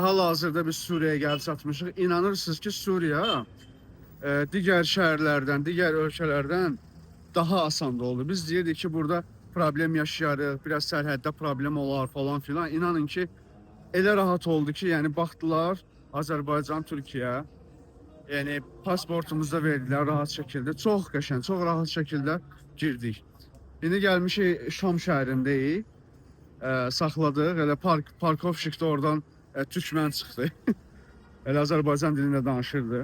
Hal-hazırda biz Suriyaya gəlib çatmışıq. İnanırsınız ki, Suriya digər şəhərlərdən, digər ölkələrdən daha asan da oldu. Biz deyirdik ki, burada problem yaşayarıq, biraz sərhəddə problem olar falan filan. İnanın ki, elə rahat oldu ki, yəni baxdılar Azərbaycan, Türkiyə. Yəni pasportumuzda verdilər rahat şəkildə. Çox qəşəng, çox rahat şəkildə girdik. İndi gəlmişik Şam şəhərindəyik. Saxladıq. Elə parkovşikdə oradan türkmən çıxdı. Elə Azərbaycan dilində danışırdı.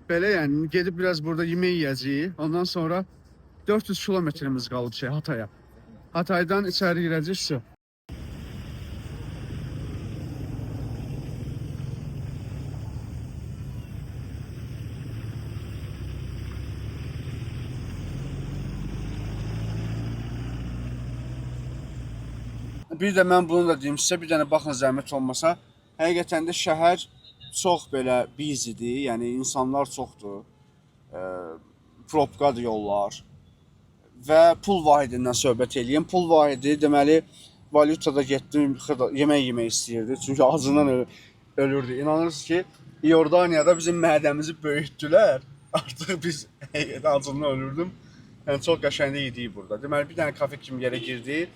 Belə yəni gedib biraz burada yemək yeyəcəyik. Ondan sonra 400 kilometrimiz qalıb Hataya. Hataydan içəri girəcəyik. Bir də mən bunu da deyim sizə, bir dənə baxın zəhmət olmasa. Həqiqətən də şəhər çox belə busydir, yəni insanlar çoxdur. Probkadır yollar. Və pul vahidindən söhbət eləyim. Pul vahidi deməli valyutada getdim, yemək yemək istəyirdi. Çünki acından ölürdü. İnanırsınız ki, İordaniyada bizim mədəmizi böyütdülər. Artıq biz acından ölürdüm. Yəni çox qəşəng idi burada. Deməli bir dənə kafe kimi yerə girdik.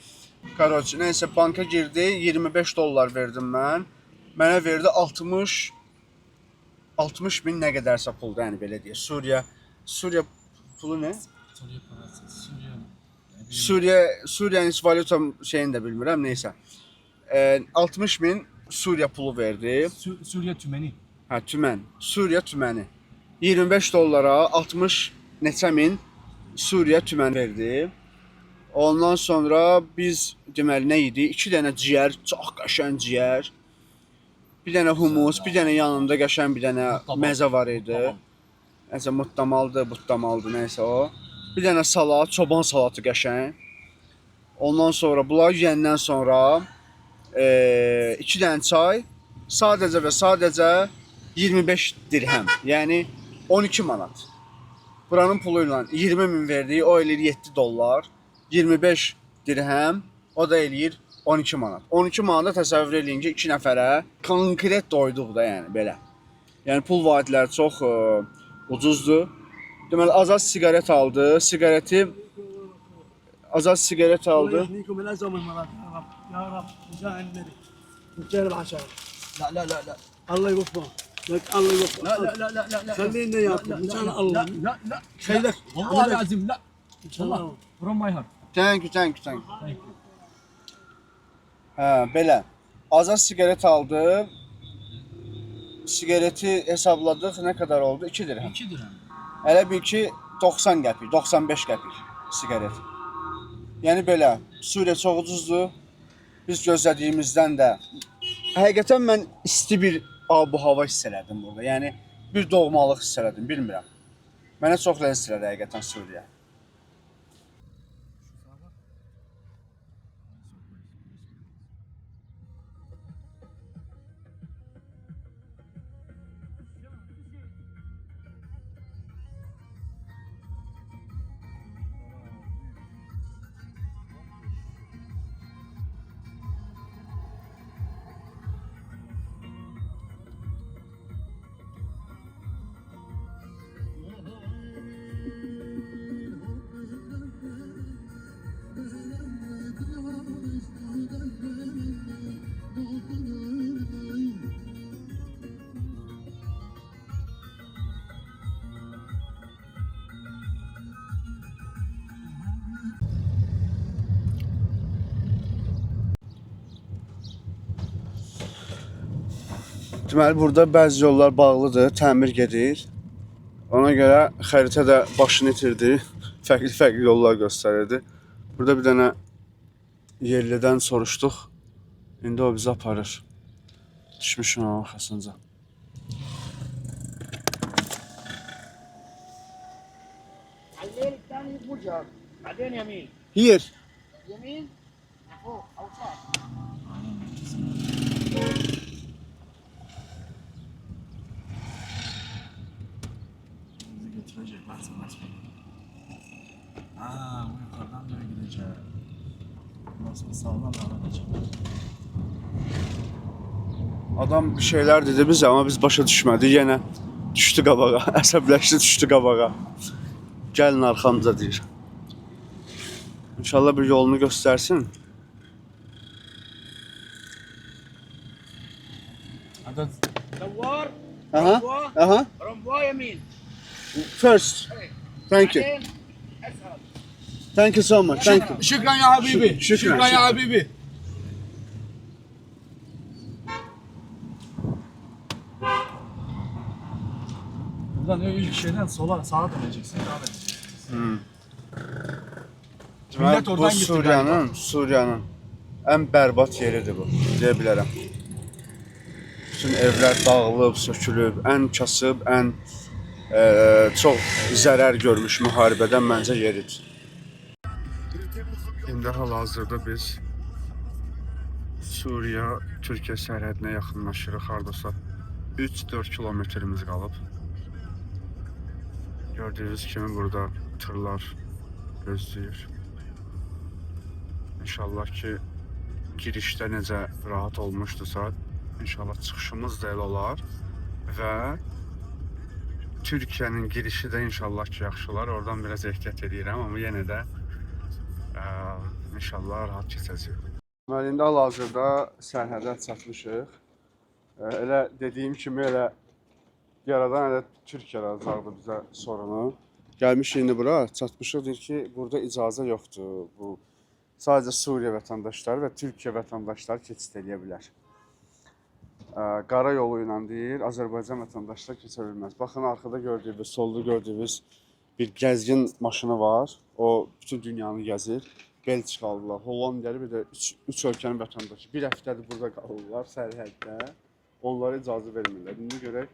Karoç, neyse banka girdi, 25 dolar verdim mən. Mənə verdi 60 bin nə qədərsə pulda, yəni belə deyək. Suriya pulu nə? Suriyanın heç valyuta şeyini də bilmirəm, neysə. 60 bin Suriya pulu verdi. Suriye tümeni. Hə, tümən. Suriya tüməni. 25 dollara 60 neçə min Suriya tüməni verdi. Ondan sonra biz deməli nə idi? 2 dənə ciyər, çox qəşəng ciyər. Bir dənə humus, bir dənə yanında qəşəng bir dənə məzə var idi. Nəsə buttamaldı, nəysə o. Bir dənə salat, çoban salatı qəşəng. Ondan sonra bunları yeyəndən sonra 2 dənə çay, sadəcə və sadəcə 25 dirhəm, yəni 12 manat. Buranın pulu ilə 20 min verdiyi, o eləyir 7 dollar. 25 dirhəm, o da eləyir 12 manat. 12 manata təsəvvür eləyin ki, 2 nəfərə konkret doyduq da, yəni belə. Yəni pul vahidləri çox ucuzdur. Deməli azad siqaret aldı. Azad siqaret aldı. الله يوفقه لك الله يوفقه لا لا لا لا لا خلينا ياكل ان شاء الله لا لا خيرك والله العظيم لا والله from my heart. Thank you. Hə, belə. Azad siqaret aldı. Siqareti hesabladıq, nə qədər oldu? 2 dirhəm. 2 dirhəm. Elə bil ki 90 qəpik, 95 qəpik siqaret. Yəni belə, Suriya çox ucuzdur. Biz gözlədiyimizdən də həqiqətən mən isti bir ab-hava hiss elədim burada. Yəni bir doğmalıq hiss elədim, bilmirəm. Mənə çox ləzzət elədi həqiqətən Suriya. Deməli burada bəzi yollar bağlıdır, təmir gedir. Ona görə xəritə də başını itirdi. Fərqli yollar göstərirdi. Burada bir dənə yerlidən soruşduq. İndi o bizi aparır. Düşmüşüm onun arxasınca. Here. يمين فوق او صح Getirecek baksana nasıl. Bu yukarıdan böyle gidecek. Nasıl sağlam alacak. Adam bir şeyler dedi bizə, amma biz başa düşmədik. Yenə düşdü qabağa, əsəbləşdi, düşdü qabağa. Gəlin arxamıza deyir. İnşallah bir yolunu göstərsin. Adı دوار Aha, aha. رمبوا يمين First. Thank you. بعدين اسهل Thank you so much. Thank you. Şükran ya Habibi. Şükran, Şükran ya Habibi. Buradan ilk şeyden sola sağa döneceksin. Devam edeceksin. Millet Bu oradan gitti Suriyanın ən bərbad yeridir bu, deyə bilərəm. Bütün evlər dağılıb, sökülüb, ən kasıb, ən çox zərər görmüş müharibədən məncə yeridir. İndi hal-hazırda biz Suriya-Türkiyə sərhədinə yaxınlaşırıq. Hardasa 3-4 kilometrimiz qalıb. Gördüyünüz kimi burada tırlar gözləyir. İnşallah ki girişdə necə rahat olmuşdusa, inşallah çıxışımız da elə olar və Türkiyənin girişi də inşallah ki yaxşı olar. Oradan biraz ehtiyat edirəm, amma yenə də inşallah rahat keçəcək. Mən indi hal-hazırda sərhədə çatmışıq. Elə dediyim kimi elə yaradan elə Türkiyə yazacaqdı bizə sorunu. Gəlmişik indi bura, çatmışıq, deyir ki, burada icazə yoxdur. Bu sadəcə Suriya vətəndaşları və Türkiyə vətəndaşları keçid edə bilər. Qara yolu ilə deyir, Azərbaycan vətəndaşları keçə bilməz. Baxın, arxada gördüyünüz, solda gördüyünüz bir gəzgin maşını var. O bütün dünyanı gəzir. Belçikalılar, Hollandiyalı, bir də 3 ölkənin vətəndaşı. Bir həftədir burada qalırlar sərhəddə. Onlara icazə vermirlər. İndi görək,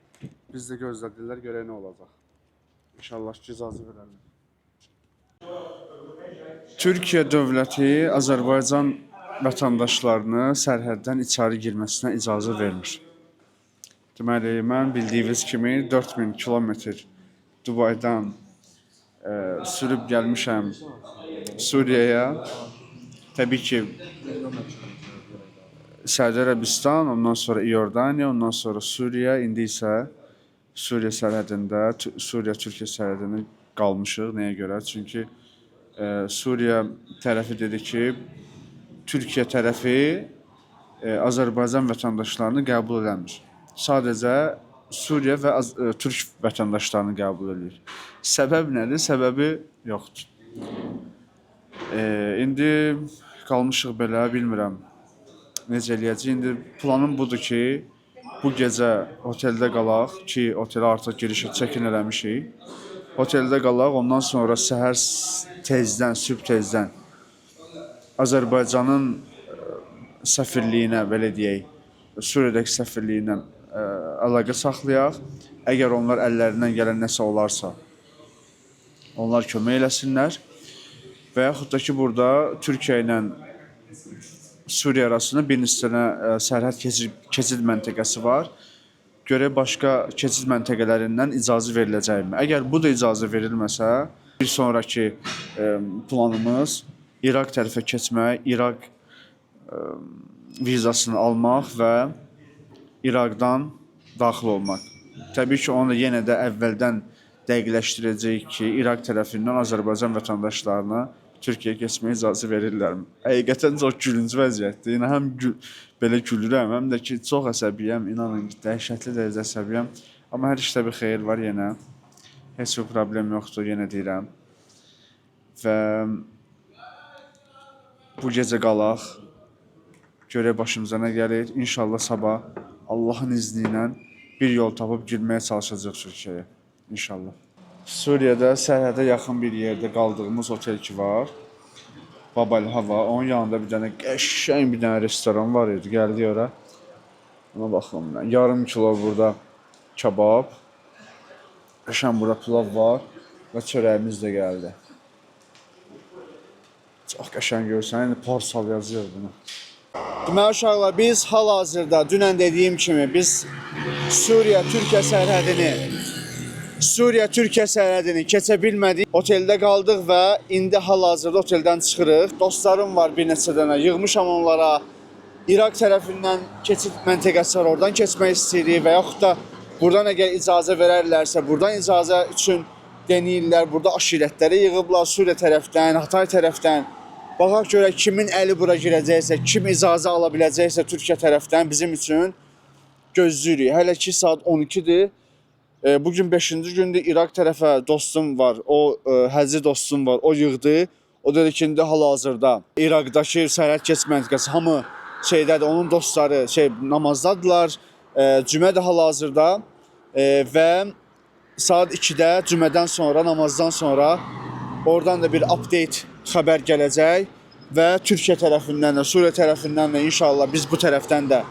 biz də gözlədirlər, görək nə olacaq. İnşallah ki, icazə verərlər. Türkiyə dövləti Azərbaycan vətəndaşlarını sərhəddən içəri girməsinə icazə vermir. Deməli, mən bildiyiniz kimi 4000 kilometr Dubaydan sürüb gəlmişəm Suriyaya. Təbii ki, Səudi Ərəbistan, ondan sonra İordaniya, ondan sonra Suriya, indi isə Suriya sərhədində, Suriya-Türkiyə sərhədində qalmışıq. Nəyə görə? Çünki Suriya tərəfi dedi ki, Türkiyə tərəfi Azərbaycan vətəndaşlarını qəbul eləmir. Sadəcə Suriya və Türk vətəndaşlarını qəbul edir. Səbəb nədir? Səbəbi yoxdur. İndi qalmışıq belə, bilmirəm necə eləyəcək. İndi planım budur ki, bu gecə oteldə qalaq ki, otelə artıq girişə çəkin eləmişik. Oteldə qalaq, ondan sonra səhər tezdən, sübh tezdən Azərbaycanın səfirliyinə, belə deyək, Suriyadakı səfirliyinə əlaqə saxlayaq. Əgər onlar əllərindən gələn nəsə olarsa, onlar kömək eləsinlər. Və yaxud da ki, burada Türkiyə ilə Suriya arasında bir neçə sərhəd keçid məntəqəsi var. Görək başqa keçid məntəqələrindən icazə veriləcəkmi? Əgər bu da icazə verilməsə, bir sonraki planımız İraq tərəfə keçmək, İraq vizasını almaq və İraqdan daxil olmaq. Təbii ki, onu yenə də əvvəldən dəqiqləşdirəcəyik ki, İraq tərəfindən Azərbaycan vətəndaşlarına Türkiyəyə keçməyə icazə verirlərmi? Həqiqətən çox gülünc vəziyyətdir. Yəni, həm belə gülürəm, həm də ki, çox əsəbiyəm, inanın, dəhşətli dərəcə əsəbiyəm. Amma hər işdə bir xeyir var yenə. Heç bir problem yoxdur, yenə deyirəm. Və bu gecə qalaq, görək başımıza nə gəlir. İnşallah sabah Allahın izni ilə bir yol tapıb girməyə çalışacaq Türkiyəyə. İnşallah. Suriyada sərhədə yaxın bir yerdə qaldığımız otel ki var. Babal Hava. Onun yanında bir dənə qəşəng bir dənə restoran var idi. Gəldik ora. Ona baxın. Yarım kilo burada kebab. Qəşəng burada pilav var və çörəyimiz də gəldi. Çox qəşəng görürsən. İndi parsal yazıyor bunu. Deməli uşaqlar, biz hal-hazırda dünən dediyim kimi biz Suriya-Türkiyə sərhədini keçə bilmədik. Oteldə qaldıq və indi hal-hazırda oteldən çıxırıq. Dostlarım var bir neçə dənə, yığmışam onlara İraq tərəfindən keçid məntəqəsi var, oradan keçmək istəyirik və yaxud da buradan əgər icazə verərlərsə, buradan icazə üçün denəyirlər, burada aşirətləri yığıblar Suriya tərəfdən, Hatay tərəfdən. Baxaq görək kimin əli bura girəcəksə, kim icazə ala biləcəksə Türkiyə tərəfdən bizim üçün gözləyirik. Hələ ki saat 12-dir. Bugün 5-ci gündür. İraq tərəfə dostum var, o həzzi dostum var, o yığdı. O dedi ki, indi hal-hazırda İraqdakı sərhəd keçid məntəqəsi hamı şeydədir, onun dostları namazdadılar. Cümə də hal-hazırda və saat 2-də cümədən sonra, namazdan sonra oradan da bir update xəbər gələcək və Türkiyə tərəfindən də, Suriya tərəfindən də inşallah biz bu tərəfdən də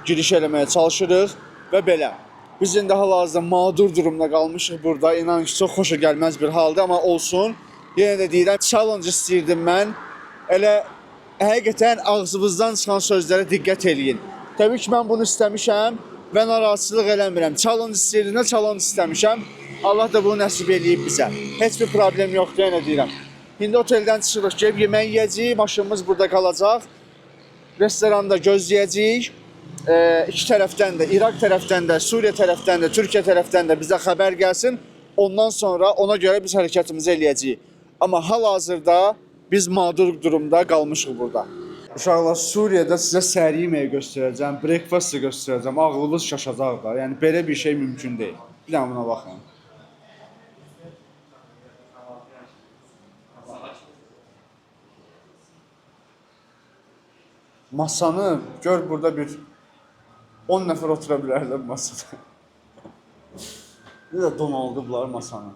giriş eləməyə çalışırıq və belə. Biz indi hal-hazırda mağdur durumda qalmışıq burada. İnanın ki, çox xoşa gəlməz bir haldır, amma olsun. Yenə də deyirəm, challenge istəyirdim mən. Elə həqiqətən ağzımızdan çıxan sözlərə diqqət eləyin. Təbii ki, mən bunu istəmişəm və narazılıq eləmirəm. Challenge istəyirdim də challenge istəmişəm. Allah da bunu nəsib eləyib bizə. Heç bir problem yoxdur, yenə deyirəm. İndi oteldən çıxırıq, gəlib yemək yeyəcəyik, maşınımız burada qalacaq. Restoranda gözləyəcəyik. İki tərəfdən də, İraq tərəfdən də, Suriya tərəfdən də, Türkiyə tərəfdən də bizə xəbər gəlsin. Ondan sonra ona görə biz hərəkətimizi eləyəcəyik. Amma hal-hazırda biz mağdur durumda qalmışıq burada. Uşaqlar, Suriyada sizə səhər yeməyi göstərəcəm, breakfast göstərəcəm, ağlınız şaşacaq da. Yəni belə bir şey mümkün deyil. Bir dənə buna baxın. Masanı gör, burada bir 10 nəfər otura bilərlər masada. Bir də donaldıblar masanı.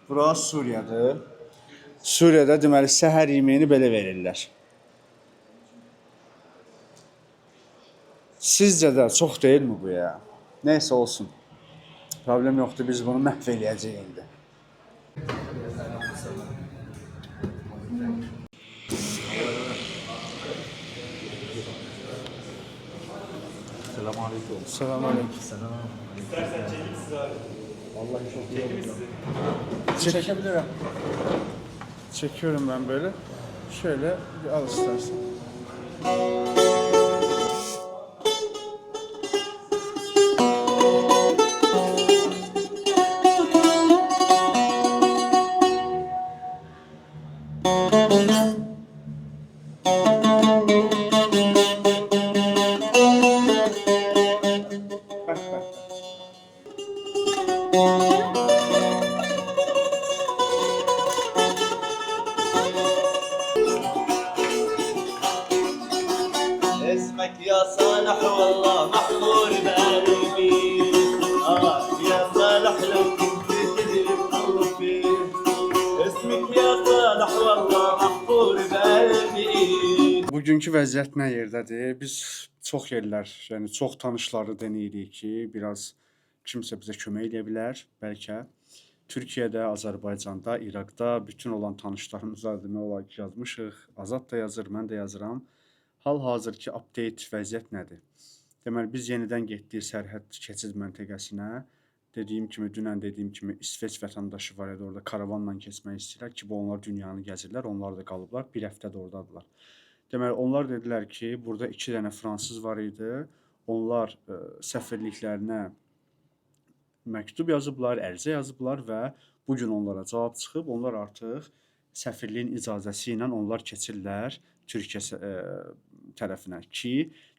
Bura Suriyadır. Suriyada deməli səhər yeməyini belə verirlər. Sizcə də çox deyilmi bu ya? Neysə olsun. Problem yoxdur, biz bunu məhv eləyəcəyik indi. Selamünaleyküm. Selamünaleyküm. İstersen çekil siz abi. Vallahi çok iyi oldu. Çekebilirim. Çekiyorum ben böyle. Şöyle bir al istersen. اسمك يا صالح والله محفور بقلبي يا صالح لو كنت تدري بقلب فيه اسمك يا صالح والله محفور بقلبي. Bugünkü vəziyyət nə yerdədir? Biz çox yerlər, yəni çox tanışları deneyirik ki, biraz kimsə bizə kömək edə bilər, bəlkə. Türkiyədə, Azərbaycanda, İraqda bütün olan tanışlarımıza demək olar ki, yazmışıq. Azad da yazır, mən də yazıram. Hal-hazırki update vəziyyət nədir? Deməli, biz yenidən getdik sərhəd keçid məntəqəsinə. Dediyim kimi, dünən dediyim kimi İsveç vətəndaşı var idi, orada karavanla keçmək istəyirlər ki, bu onlar dünyanı gəzirlər, onlar da qalıblar, bir həftə də oradadılar. Deməli, onlar dedilər ki, burada 2 dənə fransız var idi, onlar səfirliklərinə məktub yazıblar, ərizə yazıblar və bugün onlara cavab çıxıb, onlar artıq səfirliyin icazəsi ilə onlar keçirlər Türkiyə tərəfinə ki,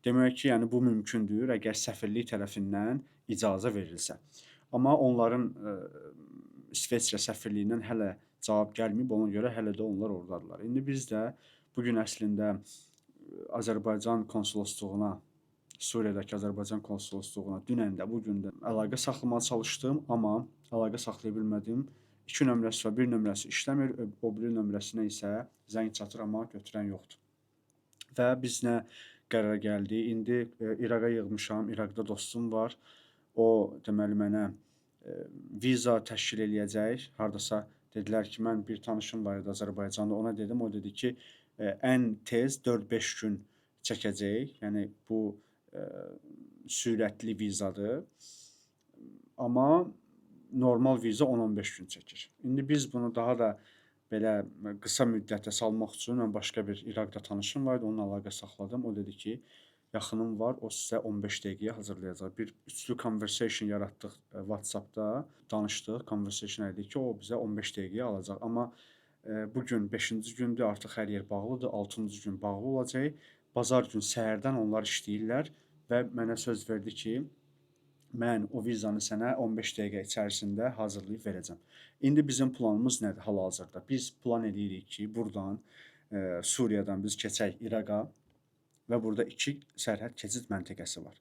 demək ki, yəni bu mümkündür, əgər səfirlik tərəfindən icazə verilsə. Amma onların İsveçrə səfirliyindən hələ cavab gəlməyib, ona görə hələ də onlar oradadılar. İndi biz də bugün əslində Azərbaycan konsolosluğuna, Suriyadakı Azərbaycan konsolosluğuna dünən də, bugün də əlaqə saxlamağa çalışdım, amma əlaqə saxlaya bilmədim. 2 nömrəsi və 1 nömrəsi işləmir, o biri nömrəsinə isə zəng çatır, amma götürən yoxdur. Və biz nə qərara gəldik? İndi İraqa yığmışam, İraqda dostum var. O deməli mənə viza təşkil eləyəcək. Hardasa dedilər ki, mən bir tanışım var idi Azərbaycanda, ona dedim, o dedi ki, ən tez 4-5 gün çəkəcək. Yəni bu sürətli vizadır. Amma normal viza 10-15 gün çəkir. İndi biz bunu daha da belə qısa müddətə salmaq üçün mən başqa bir İraqda tanışım var idi, onunla əlaqə saxladım. O dedi ki, yaxınım var, o sizə 15 dəqiqəyə hazırlayacaq. Bir üçlü conversation yaratdıq WhatsApp-da, danışdıq, conversation elədik ki, o bizə 15 dəqiqəyə alacaq. Amma bu gün 5-ci gündür, artıq hər yer bağlıdır, 6-cı gün bağlı olacaq. Bazar gün səhərdən onlar işləyirlər və mənə söz verdi ki, mən o vizanı sənə 15 dəqiqə içərisində hazırlayıb verəcəm. İndi bizim planımız nədir hal-hazırda? Biz plan edirik ki, buradan Suriyadan biz keçək İraqa və burada 2 sərhəd keçid məntəqəsi var.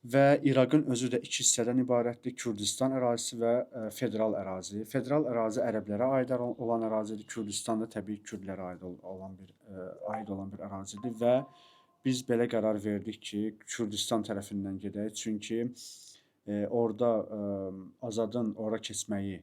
Və İraqın özü də 2 hissədən ibarətdir. Kürdistan ərazisi və federal ərazi. Federal ərazi ərəblərə aid olan ərazidir. Kürdistan da təbii kürdlərə aid olan bir ərazidir və biz belə qərar verdik ki, Kürdistan tərəfindən gedək. Çünki orada Azadın ora keçməyi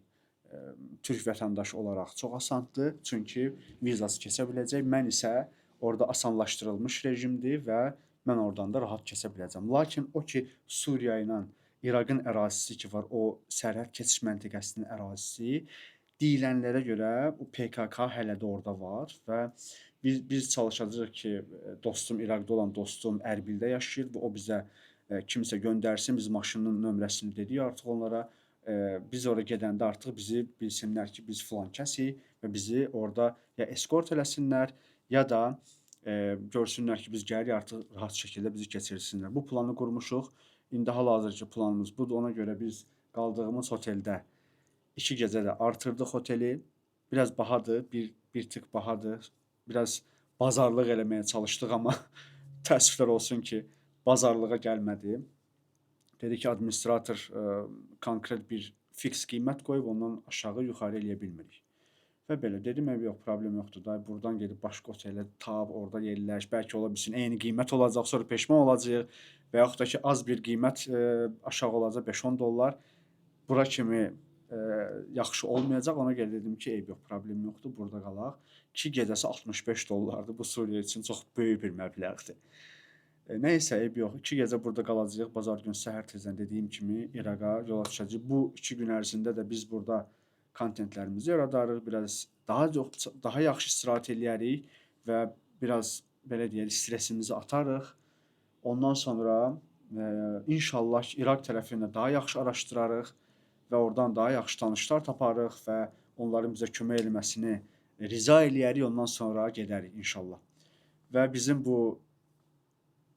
türk vətəndaşı olaraq çox asandır. Çünki vizası keçə biləcək. Mən isə orada asanlaşdırılmış rejimdir və mən oradan da rahat keçə biləcəm. Lakin o ki, Suriya ilə İraqın ərazisi ki var, o sərhəd keçiş məntəqəsinin ərazisi, deyilənlərə görə o PKK hələ də orada var və biz çalışacağıq ki, dostum İraqda olan dostum Ərbildə yaşayır və o bizə kimsə göndərsin, biz maşının nömrəsini dedik artıq onlara. Biz oraya gedəndə artıq bizi bilsinlər ki, biz filan kəsik və bizi orada ya eskort eləsinlər, ya da görsünlər ki, biz gəlirik, artıq rahat şəkildə bizi keçirsinlər. Bu planı qurmuşuq. İndi hal-hazırki planımız budur. Ona görə biz qaldığımız oteldə 2 gecə də artırdıq oteli. Biraz bahadır, bir tık bahadır. Biraz bazarlıq eləməyə çalışdıq, amma təəssüflər olsun ki, bazarlığa gəlmədi. Dedi ki, administrator konkret bir fix qiymət qoyub, ondan aşağı yuxarı eləyə bilmirik. Və belə dedim, yox, problem yoxdur da, buradan gedib başqa otelə tab, orada yerləş, bəlkə ola bilsin, eyni qiymət olacaq, sonra peşman olacaq və yaxud da ki, az bir qiymət aşağı olacaq, 5-10 dollar. Bura kimi yaxşı olmayacaq, ona görə dedim ki, yox, problem yoxdur, burada qalaq. 2 gecəsi 65 dollardır, bu Suriya üçün çox böyük bir məbləğdir. Nəysə, yox, 2 gecə burada qalacağıq, bazar gün səhər tezdən dediyim kimi İraqa yola düşəcəyik. Bu 2 gün ərzində də biz burada kontentlərimizi yaradarıq, biraz daha yaxşı istirahət eləyərik və biraz belə deyək, stresimizi atarıq. Ondan sonra inşallah İraq tərəfində daha yaxşı araşdırarıq və oradan daha yaxşı tanışlar taparıq və onların bizə kömək etməsini rica eləyərik, ondan sonra gedərik inşallah. Və bizim bu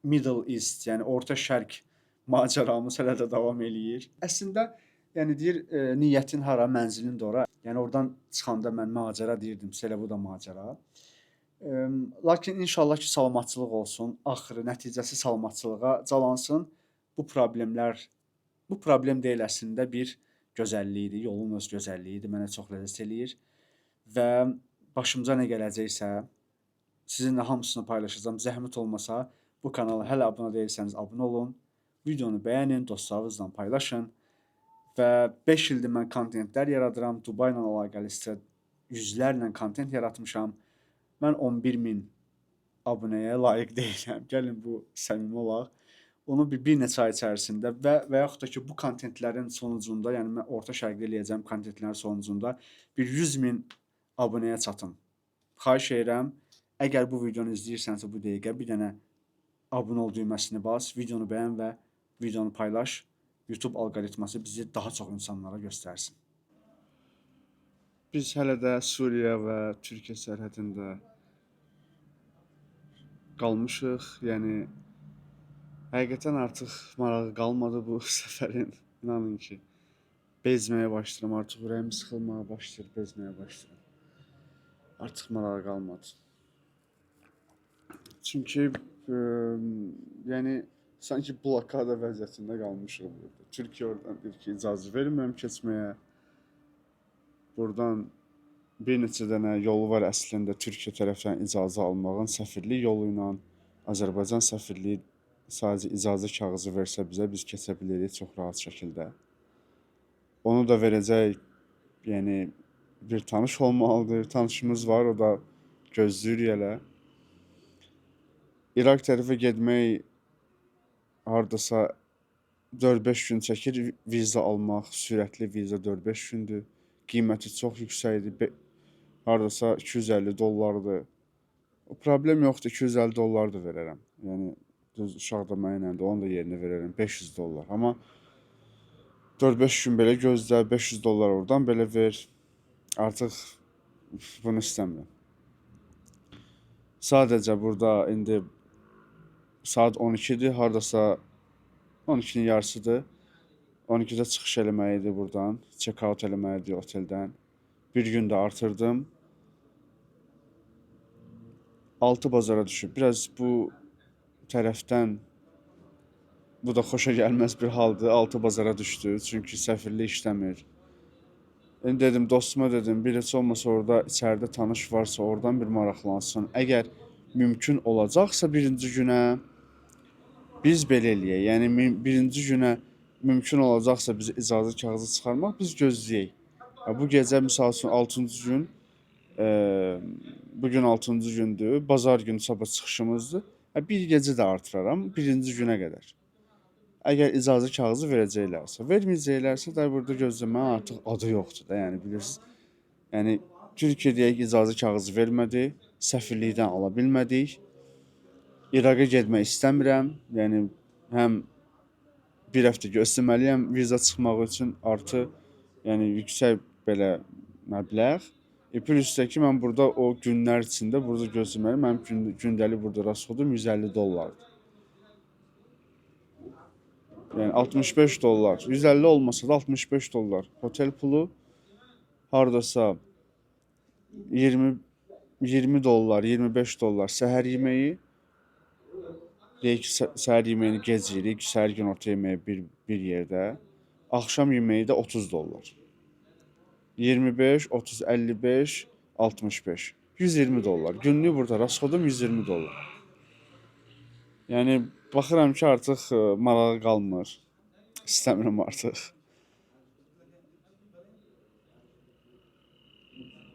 Middle East, yəni Orta Şərq macəramız hələ də davam eləyir. Əslində yəni deyir, niyyətin hara, mənzilin də ora. Yəni oradan çıxanda mən macəra deyirdim, elə bu da macəra. Lakin inşallah ki, salamatçılıq olsun, axırı, nəticəsi salamatçılığa calansın. Bu problem deyil əslində bir gözəlliyidir, yolun öz gözəlliyidir, mənə çox ləzzət eləyir. Və başımıza nə gələcəksə, sizinlə hamısını paylaşacağım. Zəhmət olmasa, bu kanala hələ abunə deyilsəniz, abunə olun. Videonu bəyənin, dostlarınızla paylaşın. Və 5 ildir mən kontentlər yaradıram. Dubai ilə əlaqəli sizə yüzlərlə kontent yaratmışam. Mən 11.000 abunəyə layiq deyiləm. Gəlin bu səmimi olaq. Onu bir neçə ay içərisində və yaxud da ki, bu kontentlərin sonucunda, yəni mən Orta Şərqdə eləyəcəm kontentlərin sonucunda bir 100.000 abunəyə çatım. Xahiş edirəm, əgər bu videonu izləyirsənsə bu dəqiqə bir dənə abunə ol düyməsini bas, videonu bəyən və videonu paylaş. YouTube alqoritması bizi daha çox insanlara göstərsin. Biz hələ də Suriya və Türkiyə sərhədində qalmışıq. Yəni həqiqətən artıq marağı qalmadı bu səfərin. İnanın ki, bezməyə başlayıram. Artıq ürəyim sıxılmağa başlayır, bezməyə başlayıram. Artıq marağı qalmadı. Çünki yəni sanki blokada vəziyyətində qalmışıq burada. Türkiyə oradan deyir ki, icazə vermirəm keçməyə. Buradan bir neçə dənə yolu var əslində Türkiyə tərəfdən icazə almağın. Səfirlik yolu ilə Azərbaycan səfirliyi sadəcə icazə kağızı versə bizə, biz keçə bilirik çox rahat şəkildə. Onu da verəcək, yəni bir tanış olmalıdır. Tanışımız var, o da gözləyir elə. İraq tərəfə getmək hardasa 4-5 gün çəkir viza almaq, sürətli viza 4-5 gündür. Qiyməti çox yüksəkdir. hardasa 250 dollardır. Problem yoxdur, 250 dollar da verərəm. Yəni düz uşaq da mənimlədir, onun da yerinə verərəm 500 dollar. Amma 4-5 gün belə gözlə, 500 dollar oradan belə ver. Artıq bunu istəmirəm. Sadəcə burada indi saat 12-dir, hardasa 12-nin yarısıdır. 12-də çıxış eləməlidir buradan, check-out eləməlidir oteldən. Bir gün də artırdım. 6 bazara düşüb. Biraz bu tərəfdən bu da xoşa gəlməz bir haldır. 6 bazara düşdü. Çünki səfirlik işləmir. İndi dedim, dostuma dedim, bir heç olmasa orada içəridə tanış varsa oradan bir maraqlansın. Əgər mümkün olacaqsa birinci günə biz belə eləyək. Yəni birinci günə mümkün olacaqsa biz icazə kağızı çıxarmaq, biz gözləyək. Bu gecə misal üçün 6-cı gün, bugün 6-cı gündür, bazar günü sabah çıxışımızdır. Bir gecə də artıraram, birinci günə qədər. Əgər icazə kağızı verəcəklərsə, verməyəcəklərsə də burada gözləməyə artıq adı yoxdur da, yəni bilirsiniz. Yəni Türkiyə deyək icazə kağızı vermədi, səfirlikdən ala bilmədik. İraqa getmək istəmirəm, yəni həm bir həftə gözləməliyəm viza çıxmaq üçün, artı yəni yüksək belə məbləğ. Plus da ki, mən burada o günlər içində burada gözləməliyəm, mənim gündəlik burada rasxodum 150 dollardır. Yəni 65 dollar, 150 olmasa da 65 dollar hotel pulu, hardasa 20 dollar, 25 dollar səhər yeməyi, deyək ki, səhər yeməyini gec yeyirik, səhər gün orta yeməyi bir yerdə, axşam yeməyi də 30 dollar. 25, 30, 55, 65, 120 dollar. Günlük burada rasxodum 120 dollar. Yəni baxıram ki, artıq marağı qalmır. İstəmirəm artıq.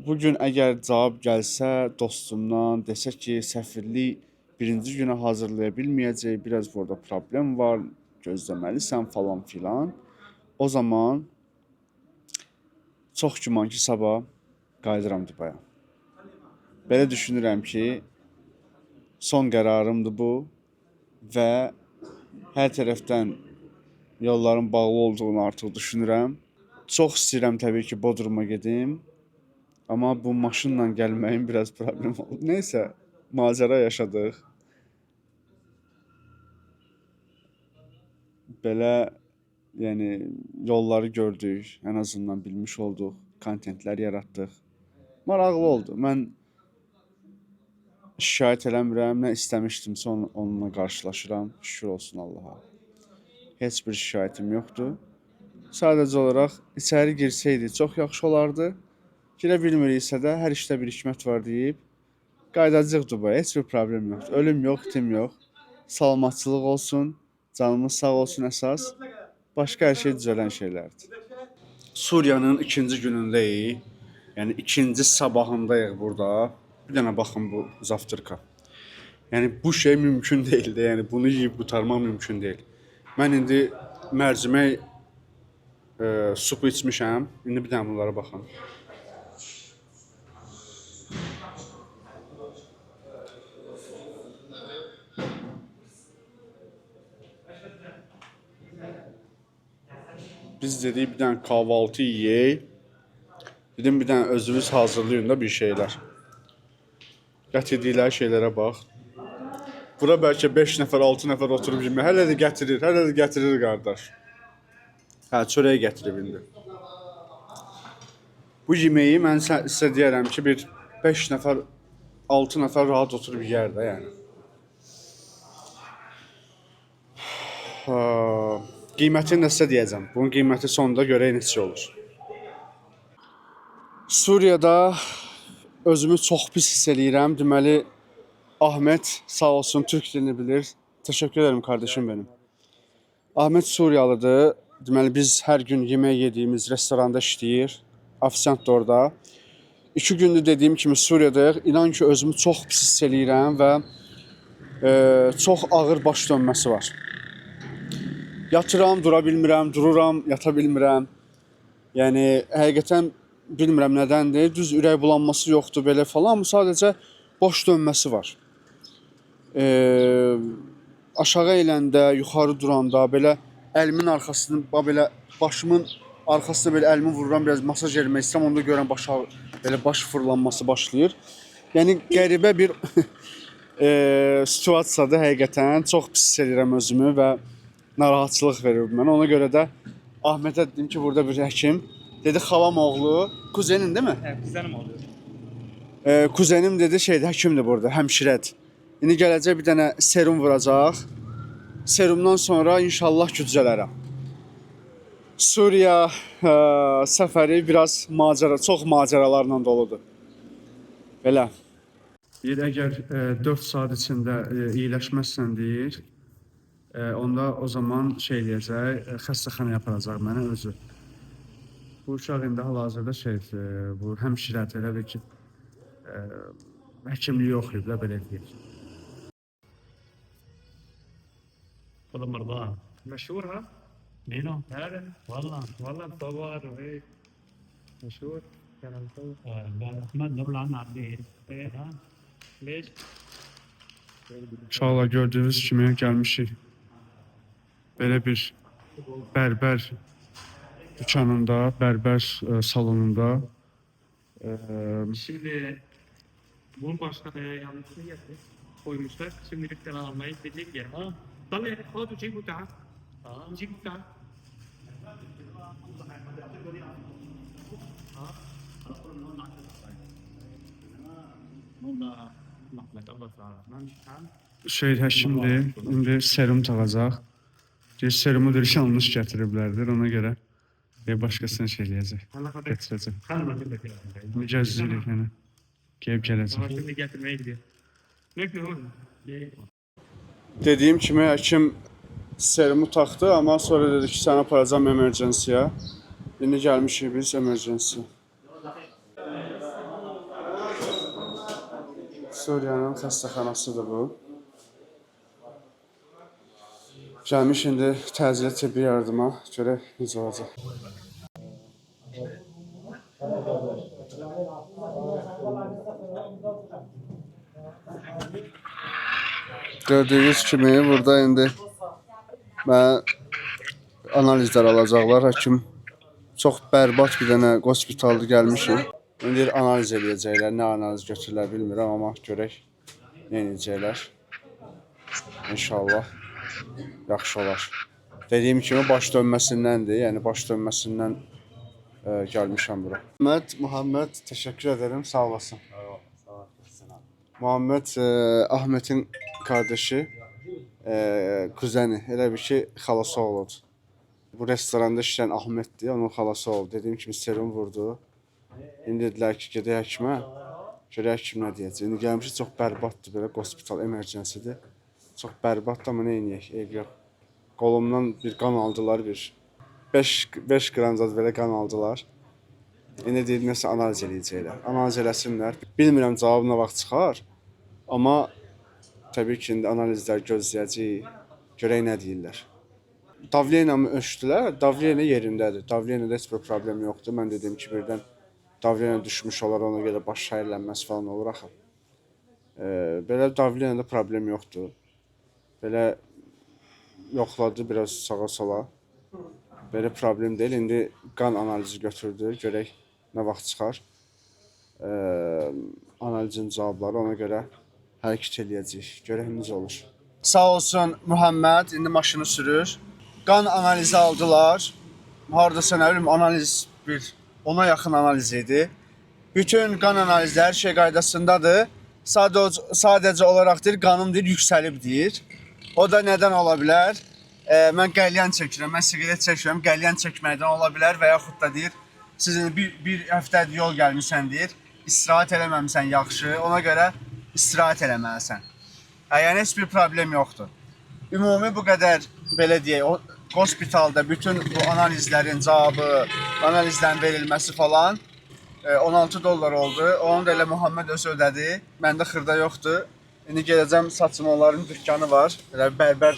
Bugün əgər cavab gəlsə dostumdan, desə ki, səfirlik birinci günə hazırlaya bilməyəcək, biraz burada problem var, gözləməlisən falan filan. O zaman çox güman ki, sabah qayıdıram Dubaya. Belə düşünürəm ki, son qərarımdır bu. Və hər tərəfdən yolların bağlı olduğunu artıq düşünürəm. Çox istəyirəm təbii ki, Bodruma gedim. Amma bu maşınla gəlməyin biraz problem oldu. Neysə, macəra yaşadıq. Belə, yəni yolları gördük, ən azından bilmiş olduq, kontentlər yaratdıq. Maraqlı oldu. Mən şikayət eləmirəm, nə istəmişdimsə onunla qarşılaşıram, şükür olsun Allaha. Heç bir şikayətim yoxdur. Sadəcə olaraq içəri girsəydi çox yaxşı olardı. Girə bilmiriksə də hər işdə bir hikmət var deyib, qayıdacaq Dubaya, heç bir problem yoxdur. Ölüm yox, itim yox. Salamatçılıq olsun, canımız sağ olsun əsas. Başqa hər şey düzələn şeylərdir. Suriyanın ikinci günündəyik. Yəni ikinci sabahındayıq burada. Bir dənə baxın bu zavtrka. Yəni bu şey mümkün deyildi. Yəni bunu yeyib qurtarmaq mümkün deyil. Mən indi mərcimək supu içmişəm. İndi bir dənə bunlara baxın. Biz dedik bir dənə kahvaltı yeyək. Dedim bir dənə özünüz hazırlayın da bir şeylər. Gətirdikləri şeylərə bax. Bura bəlkə 5 nəfər, 6 nəfər oturub yemək. Hələ də gətirir qardaş. Hə, çörək gətirib indi. Bu yeməyi mən sizə deyərəm ki, bir 5 nəfər, 6 nəfər rahat oturub yeyər də, yəni. Qiymətini də sizə deyəcəm. Bunun qiyməti sonunda görək neçə olur. Suriyada özümü çox pis hiss eləyirəm. Deməli, Ahmet sağ olsun Türk dilini bilir. Təşəkkür ederim kardeşim benim. Ahmet Suriyalıdır. Deməli, biz hər gün yemək yediyimiz restoranda işləyir. Ofisant da orada. 2 gündür dediyim kimi Suriyadayıq. İnan ki, özümü çox pis hiss eləyirəm və çox ağır baş dönməsi var. Yatıram, dura bilmirəm, dururam, yata bilmirəm. Yəni, həqiqətən bilmirəm nədəndir, düz ürək bulanması yoxdur belə falan, amma sadəcə baş dönməsi var. Aşağı eyiləndə, yuxarı duranda belə əlimin arxasını, belə başımın arxasına belə əlimi vururam, biraz masaj eləmək istəyirəm, onda görürəm belə baş fırlanması başlayır. Yəni qəribə bir situasiyadır həqiqətən. Çox pis hiss edirəm özümü və narahatçılıq verir mənə. Ona görə də Ahmətə dedim ki, burada bir həkim. Dedi xalam oğlu, kuzenin değil mi? Evet, kuzenim oluyor. Kuzenim dedi həkimdir burada, həmşirədir. İndi gələcək bir dənə serum vuracaq. Serumdan sonra inşallah düzələrəm. Suriya səfəri biraz çox macəralarla doludur. Belə. Deyir, əgər 4 saat içində iyiləşməzsən deyir, onda o zaman eləyəcək, xəstəxanaya aparacaq mənə özü. Bu uşaq indi hal-hazırda bu həmşirədir, elə bil ki, həkimliyi oxuyub da belə deyir. كل مرضاه مشهور ها؟ مينو؟ هذا والله مصور وهيك مشهور كان مصور احمد قبل عنا عبدين ها ليش؟ Uşaqlar gördüyünüz kimi gəlmişik. Belə bir bərbər dükanında, bərbər salonunda. Şimdi Cumhurbaşkanı yanlışlığı yaptı. Koymuşlar. Şimdilik de almayı dedik ya. Ha? Tabii. O da çek bu ta. Çek bu ta. Həkimdir, indi serum tağacaq. Deyir, serumu deyir, yanlış gətiriblərdir, ona görə başqasını eləyəcək, gətirəcək. Mücəzzilik, yəni, gəlib gələcək. Şimdi getirmeye gidiyor. Dediyim kimi həkim serumu taxdı, amma sonra dedi ki, səni aparacam emergensiya. İndi gəlmişik biz emergensiya. Suriyanın xəstəxanasıdır bu. Gəlmiş indi təcili tibbi yardıma görək necə olacaq. Gördüyünüz kimi burada indi mənə analizlər alacaqlar. Həkim çox bərbad bir dənə hospitalda gəlmişik. İndi analiz eləyəcəklər. Nə analiz götürürlər bilmirəm, amma görək nə edəcəklər. İnşallah yaxşı olar. Dediyim kimi baş dönməsindəndir. Yəni baş dönməsindən gəlmişəm bura. Muhammed, təşəkkür ederim. Sağ olasın. Muhammed Ahmetin kardeşi, kuzeni. Elə bir ki, xalası oğludur. Bu restoranda işləyən Ahmetdir, onun xalası oldu. Dediyim kimi serum vurdu. İndi dedilər ki, gedək həkimə. Görək həkim nə deyəcək. İndi gəlmişik, çox bərbaddır belə, hospital emergensidir. Çox bərbaddır, amma nə edəyək, ev yox. Qolumdan bir qan aldılar, 5 qram zad belə qan aldılar. İndi deyir, nəsə analiz eləyəcəklər. Analiz eləsinlər. Bilmirəm cavab nə vaxt çıxar. Amma təbii ki, indi analizlər gözləyəcəyik. Görək nə deyirlər. Davleniyamı ölçdülər. Davleniya yerindədir. Davleniyada heç bir problem yoxdur. Mən dediyim ki, birdən davleniya düşmüş olar, ona görə baş şəhərlənməsi falan olur axı. Belə davleniyada problem yoxdur. Belə yoxladı biraz sağa sola. Belə problem deyil. İndi qan analizi götürdü. Görək nə vaxt çıxar. Analizin cavabları ona görə hərəkət eləyəcəyik. Görək necə olur. Sağ olsun Muhammed, indi maşını sürür. Qan analizi aldılar. Hardasa nə bilim analiz bir 10'a yaxın analiz idi. Bütün qan analizləri hər şey qaydasındadır. Sadəcə olaraq deyir, qanım deyir, yüksəlib deyir. O da nədən ola bilər? Mən qəlyan çəkirəm, mən siqaret çəkirəm, qəlyan çəkməkdən ola bilər və yaxud da deyir, sizin bir həftədir yol gəlmişsən deyir, istirahət eləməmisən yaxşı, ona görə istirahət eləməlisən. Yəni heç bir problem yoxdur. Ümumi bu qədər belə deyək, hospitalda bütün bu analizlərin cavabı, analizlərin verilməsi falan $16 oldu. Onu da elə Muhammed özü ödədi. Məndə xırda yoxdur. İndi gedəcəm, saçım onların dükkanı var, elə bərbər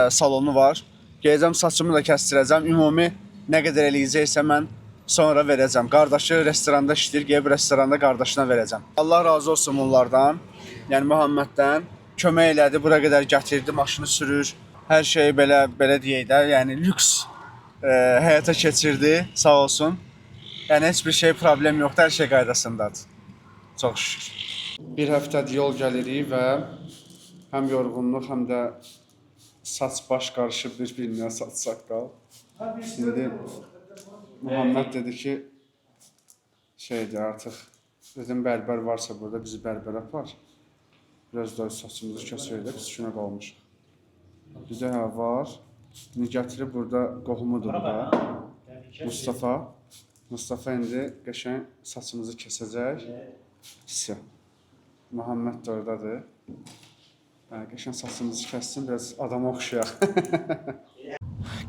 salonu var. Gedəcəm, saçımı da kəstirəcəm. Ümumi nə qədər eləyəcəksə mən sonra verəcəm. Qardaşı restoranda işləyir, gəlib restoranda qardaşına verəcəm. Allah razı olsun onlardan. Yəni Muhammeddən kömək elədi, bura qədər gətirdi, maşını sürür. Hər şeyi belə deyək də, yəni lüks həyata keçirdi, sağ olsun. Yəni heç bir şey problem yoxdur, hər şey qaydasındadır. Çox şükür. Bir həftədir yol gəlirik və həm yorğunluq, həm də saç baş qarışıb bir-birinə, saç saqqal. Şimdi Muhammed dedi ki, şeydir artıq, dedim bərbər varsa burada bizi bərbər apar. Biraz da saçımızı kəsək də, biz günə qalmışıq. Bizə hə var. İndi gətirib burada qohumudur bu da. Mustafa. Mustafa indi qəşəng saçımızı kəsəcək. Hissə. Muhammed də oradadır. Qəşəng saçımızı kəssin, biraz adama oxşayaq.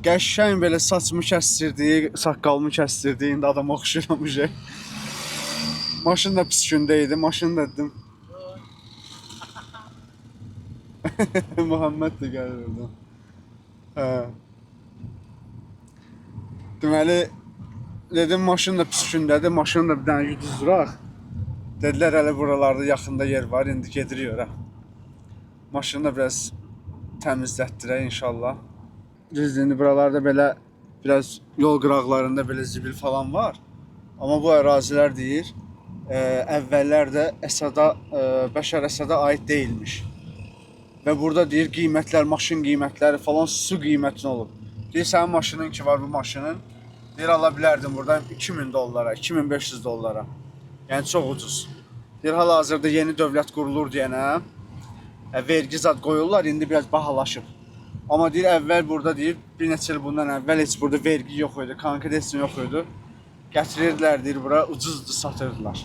Qəşəng belə saçımı kəstirdi, saqqalımı kəstirdi, indi adama oxşayırmışıq. Maşın da pis gündə idi, maşını da dedim. Muhammed də gəlir oradan. Deməli, dedim maşın da pis gündədir, maşını da bir dənə yuduzduraq. Dedilər hələ buralarda yaxında yer var, indi gedirik ora. Maşını da biraz təmizlətdirək inşallah. Düzdür, indi buralarda belə biraz yol qıraqlarında belə zibil falan var. Amma bu ərazilər deyir, əvvəllər də Bəşər Əsədə aid deyilmiş. Və burada deyir qiymətlər, maşın qiymətləri falan su qiymətinə olub. Deyir sənin maşının ki var bu maşının, deyir ala bilərdin buradan 2000 dollara, 2500 dollara. Yəni çox ucuz. Deyir hal-hazırda yeni dövlət qurulur deyənə vergi zad qoyurlar, indi biraz bahalaşıb. Amma deyir əvvəl burada deyir bir neçə il bundan əvvəl heç burada vergi yox idi, konkurensiya yox idi. Gətirirdilər deyir bura ucuzdur satırdılar.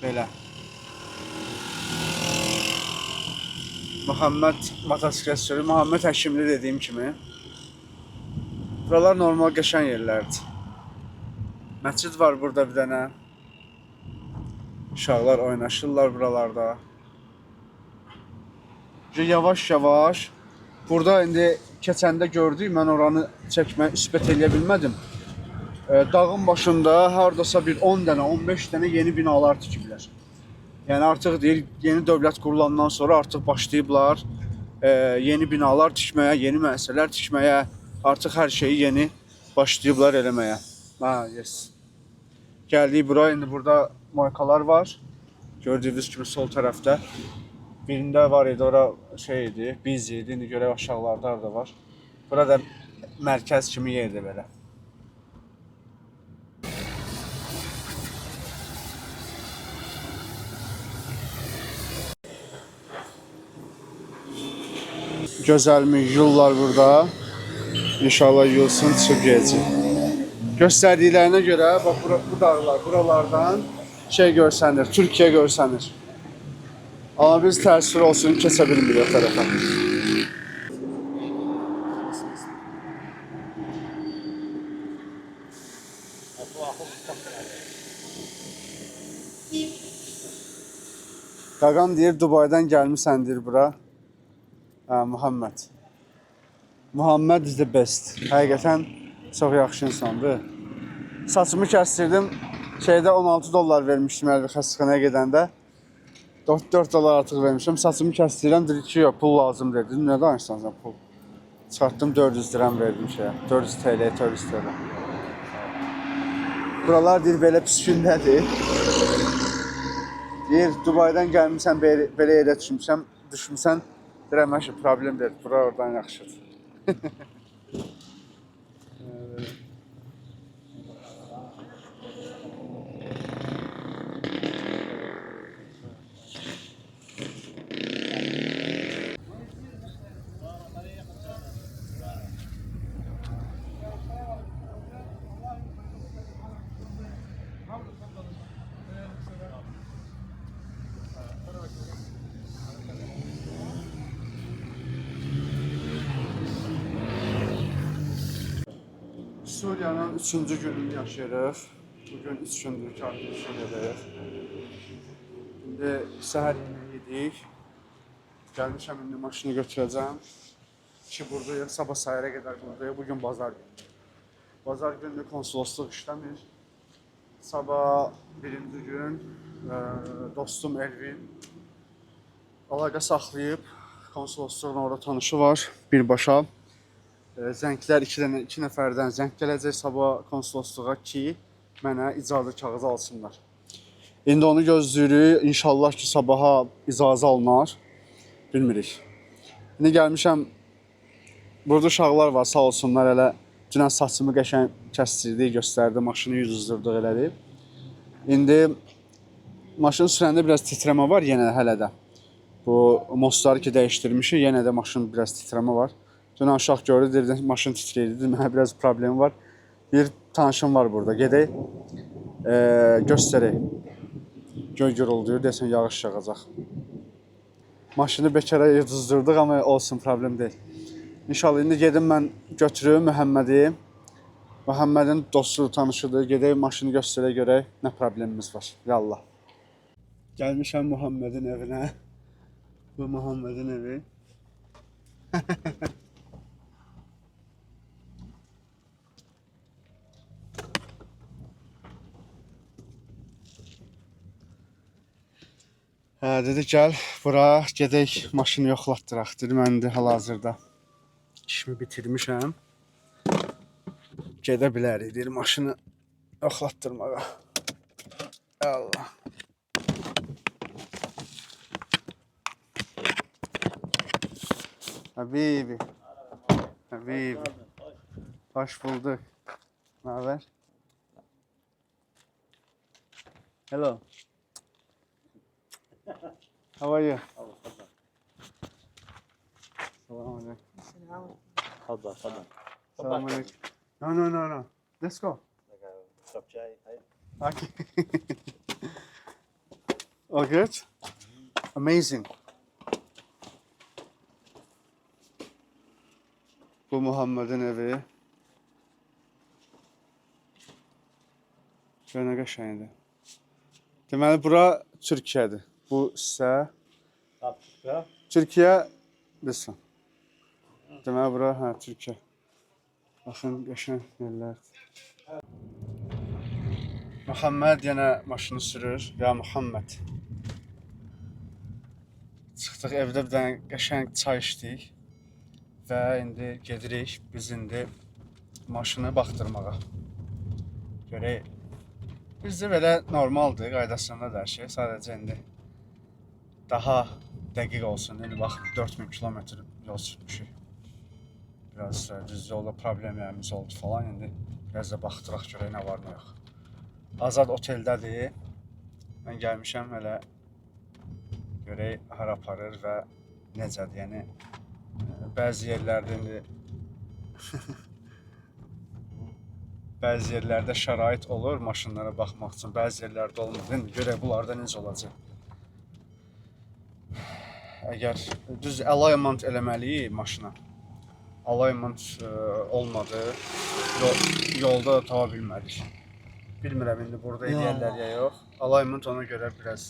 Belə. Muhammed motosiklet sürüyor. Muhammed həkimli dediyim kimi. Buralar normal qəşəng yerlərdir. Məscid var burada bir dənə. Uşaqlar oynaşırlar buralarda. Yavaş-yavaş. Burada indi keçəndə gördük, mən oranı çəkmək, isbət eləyə bilmədim. Dağın başında hardasa bir 10 dənə, 15 dənə yeni binalar tikiblər. Yəni artıq deyir, yeni dövlət qurulandan sonra artıq başlayıblar yeni binalar tikməyə, yeni müəssisələr tikməyə, artıq hər şeyi yeni başlayıblar eləməyə. Yes. Gəldik bura, indi burada moykalar var. Gördüyünüz kimi sol tərəfdə. Birində var idi, ora şey idi, biz idi, indi görək aşağılarda da var. Burada mərkəz kimi yerdir belə. Gözəlmi yollar burada. İnşallah yolsun çıxıb gələcək. Göstərdiklərinə görə bax bu dağlar, buralardan şey görsənir, Türkiyə görsənir. Amma biz təəssüf olsun keçə bilmirik o tərəfə. Qaqam deyir Dubaydan gəlmisən deyir bura. Muhammed. Muhammed is the best. Həqiqətən çox yaxşı insandır. Saçımı kəstirdim. Şeydə 16 dollar vermişdim xəstəxanaya gedəndə. 4 dollar artıq vermişim. Saçımı kəstirəm, dedi ki, yox, pul lazım dedi. Nə danışsan sən pul? Çıxartdım 400 dirəm verdim şeyə. 400 TL, 400 TL. Buralar deyir belə pis gündədir. Deyir Dubaydan gəlmişsən, belə yerə düşmüsən. Deyirəm, məşə problem deyil, bura oradan yaxşıdır. Suriyanın 3-cü gününü yaşayırıq. Bugün 3 gündür ki, artıq Suriyadayıq. İndi səhər yemeği yedik. Gəlmişəm, indi maşını götürəcəm. Ki buradayıq, sabah səhərə qədər buradayıq. Bugün bazar günü. Bazar günü konsolosluq işləmir. Sabah birinci gün dostum Elvin əlaqə saxlayıb konsolosluğun orada tanışı var birbaşa. Zənglər iki nəfərdən zəng gələcək sabah konsolosluğa ki, mənə icazə kağızı alsınlar. İndi onu gözləyirik. İnşallah ki, sabaha icazə alınar. Bilmirik. İndi gəlmişəm. Burada uşaqlar var, sağ olsunlar. Elə dünən saçımı qəşəng kəsdirdi, göstərdi, maşını yüzdürdük elədi. İndi maşın sürəndə biraz titrəmə var yenə hələ də. Bu mostları ki dəyişdirmişik, yenə də maşın biraz titrəmə var. Dünən uşaq gördü, dedi maşın titrəyirdi, mənə biraz problemi var. Bir tanışım var burada, gedək, göstərək. Göy gurulduyur, desən yağış yağacaq. Maşını bekara yıldыздırdıq, amma olsun, problem deyil. İnşallah indi gedim mən götürüm Məhəmmədi. Məhəmmədin dostu, tanışıdır. Gedək maşını göstərək görək nə problemimiz var. Yallah. Gəlmişəm Məhəmmədin evinə. Bu Məhəmmədin evi. Dedi gəl bura gedək maşını yoxlatdıraq. Dedi mən indi hal-hazırda işimi bitirmişəm. Gedə bilərik deyir maşını yoxlatdırmağa. Allah. Habibi. Habibi. Hoş bulduk. Ne haber? Hello. How are you? Selamünaleyküm. تفضل تفضل Selamünaleyküm. No. Let's go. اشرب شاي هاي Okay. All good? Amazing. Bu Muhammed'in evi. Şöyle ne qəşəngdir. Deməli bura Türkiyədir. Bu isə Türkiyə lütfen. Deməli bura Türkiyə. Baxın qəşəng yerlərdir. Muhammed yenə maşını sürür. Ya Muhammed. Çıxdıq evdə bir dənə qəşəng çay içdik. Və indi gedirik biz indi maşını baxdırmağa. Görək. Bizdə belə normaldır, qaydasında da hər şey. Sadəcə indi daha dəqiq olsun. İndi bax 4000 kilometr yol sürmüşük. Biraz düz yolda problemlərimiz oldu falan. İndi biraz da baxdıraq görək nə var, nə yox. Azad oteldədir. Mən gəlmişəm hələ görək hara aparır və necədir. Yəni bəzi yerlərdə indi bəzi yerlərdə şərait olur maşınlara baxmaq üçün, bəzi yerlərdə olmur. İndi görək bunlarda necə olacaq. Əgər düz alignment eləməliyik maşına. Alignment olmadı, yolda da tapa bilmədik. Bilmirəm indi burada eləyərlər ya yox. Alignment ona görə biraz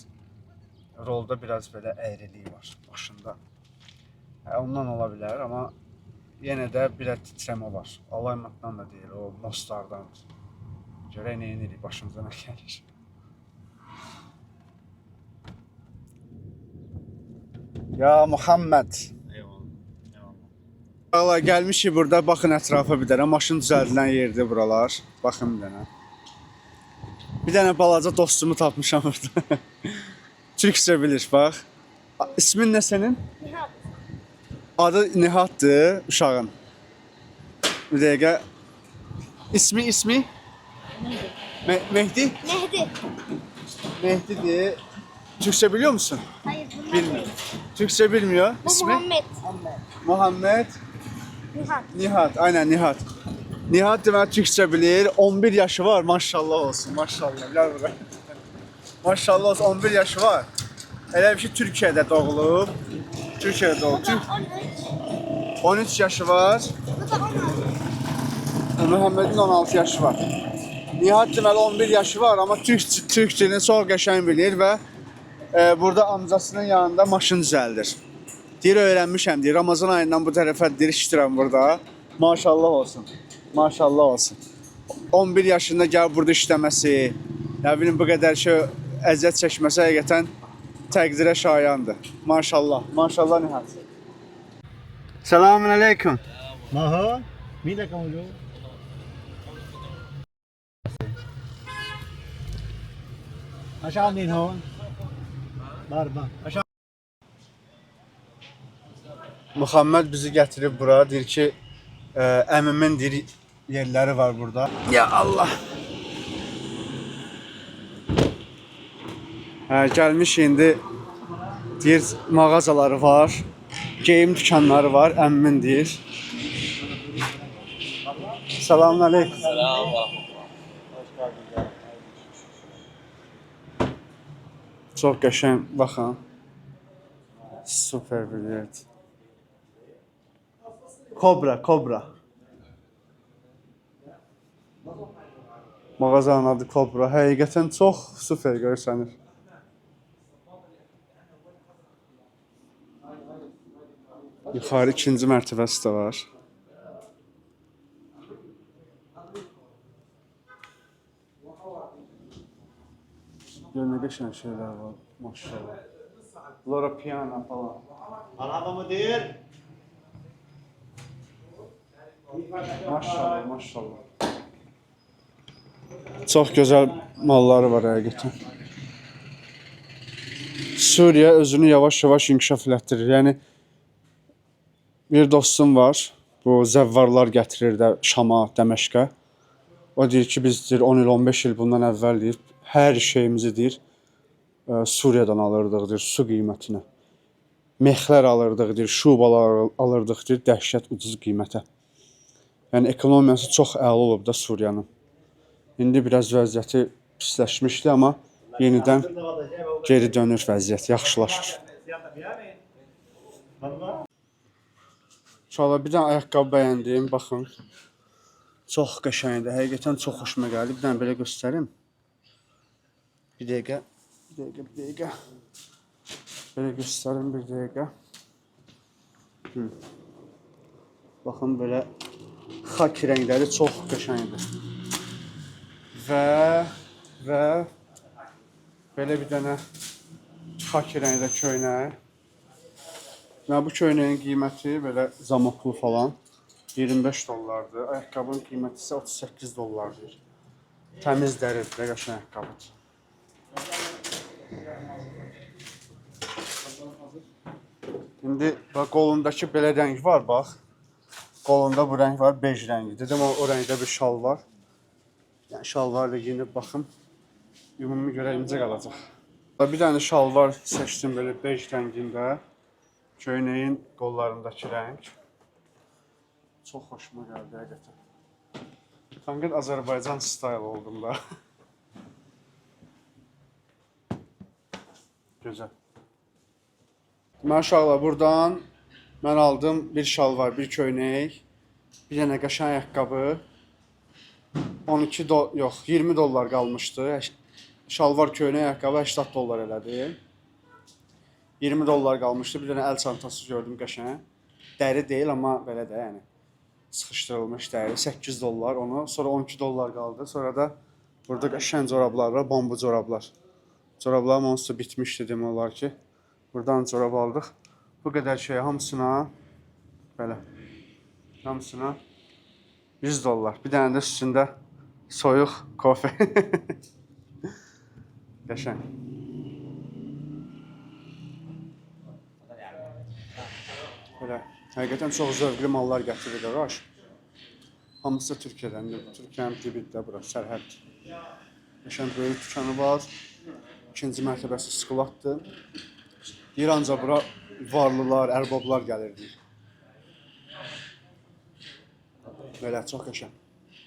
rolda biraz belə əyriliyi var maşında. Ondan ola bilər, amma yenə də biraz titrəmə var. Alignmentdan da deyil, o mostlardan. Görək nə edirik, başımıza nə gəlir. Ya Muhammed. Valla gəlmişik burada, baxın ətrafa bir dənə. Maşın düzəldilən yerdir buralar. Baxın bir dənə. Bir dənə balaca dostumu tapmışam burada. Türkçe bilir, bax. İsmin nə sənin? Nihat. Adı Nihat'dır uşağın. Bir dəqiqə. İsmi? Mehdi? Mehdi. Mehdi'dir. Türkçe biliyor musun? Hayır bunlar Bilmiyor. değil. Türkçe bilmiyor. Bu İsmi? Muhammed. Muhammed. Nihat. Nihat, aynen Nihat. Nihat demək Türkçe bilir. 11 yaşı var, maşallah olsun, maşallah. Gel buraya. Maşallah olsun, 11 yaşı var. Elə bir şey Türkiyədə doğulub. Türkiyədə doğulub. Bu da 13. 13 yaşı var. Bu da 16. Muhammed'in 16 yaşı var. Nihat deməli 11 yaşı var, amma Türk dilini çox qəşəng bilir və burada amcasının yanında maşın düzəldir. Deyir öyrənmişəm, deyir Ramazan ayından bu tərəfə deyir işdirəm burada. Maşallah olsun. Maşallah olsun. 11 yaşında gəlib burada işləməsi, nə bilim bu qədər şey əziyyət çəkməsi həqiqətən təqdirə şayandır. Maşallah, maşallah Nihat. Selamun aleyküm. Maha, mila kamu. Aşağı inin hon. Var. Aşağı. Muhammed bizi gətirib bura, deyir ki, əmimin deyir yerləri var burada. Ya Allah. Gəlmiş indi deyir mağazaları var, geyim dükanları var, əmmin deyir. Selamun aleyküm. Çox qəşəng, baxın. Super bir yer. Kobra. Mağazanın adı Kobra. Həqiqətən çox super görsənir. Yuxarı ikinci mərtəbəsi də var. Gör nə qəşəng şeylər var, maşallah. Lora Piana falan. Merhaba müdür. Maşallah. Çox gözəl malları var həqiqətən. Suriya özünü yavaş-yavaş inkişaf elətdirir. Yəni bir dostum var. Bu zəvvarlar gətirir də Şama, Dəməşqə. O deyir ki, biz deyir 10 il, 15 il bundan əvvəl deyir, hər şeyimizi deyir Suriyadan alırdıq deyir, su qiymətinə. Mexlər alırdıq deyir, şubalar alırdıq deyir, dəhşət ucuz qiymətə. Yəni ekonomiyası çox əla olub da Suriyanın. İndi biraz vəziyyəti pisləşmişdi, amma yenidən geri dönür vəziyyət, yaxşılaşır. Uşaqlar, bir dənə ayaqqabı bəyəndim, baxın. Çox qəşəngdir, həqiqətən çox xoşuma gəldi. Bir dənə belə göstərim. Bir dəqiqə. Belə göstərim, bir dəqiqə. Baxın, belə xaki rəngləri çox qəşəngdir. Və belə bir dənə xaki rəngdə köynək. Bu köynəyin qiyməti belə zamoklu falan 25 dollardır. Ayaqqabının qiyməti isə 38 dollardır. Təmiz dəridir, qəşəng ayaqqabıdır. İndi bax qolundakı belə rəng var, bax. Qolunda bu rəng var, bej rəngi. Dedim o rəngdə bir şal var. Yəni şalvarla giyinib baxım. Ümumi görə incə qalacaq. Bir dənə şalvar seçdim belə bej rəngində. Köynəyin qollarındakı rəng. Çox xoşuma gəldi həqiqətən. Sanki Azərbaycan style oldum da. Gözəl. Maşallah, buradan mən aldım bir şalvar, bir köynək, bir dənə qəşəng ayaqqabı. 20 dollar qalmışdı. Şalvar, köynək, ayaqqabı 80 dollar elədi. 20 dollar qalmışdı. Bir dənə əl çantası gördüm qəşəng. Dəri deyil, amma belə də yəni sıxışdırılmış dəri. 8 dollar onu. Sonra 12 dollar qaldı. Sonra da burada qəşəng corablar var, bambu corablar. Corablarım onsuz da bitmişdi demək olar ki. Buradan corab aldıq. Bu qədər şey hamısına belə. Hamısına 100 dollar. Bir dənə də üstündə soyuq kofe. Qəşəng. Belə, həqiqətən çox zövqlü mallar gətirir Raş. Hamısı Türkiyədəndir. Türkiyənin dibində bura, sərhəd. Qəşəng böyük dükanı var. İkinci mərtəbəsi skladdır. Deyir ancaq bura varlılar, ərbablar gəlirdi. Belə, çox qəşəng.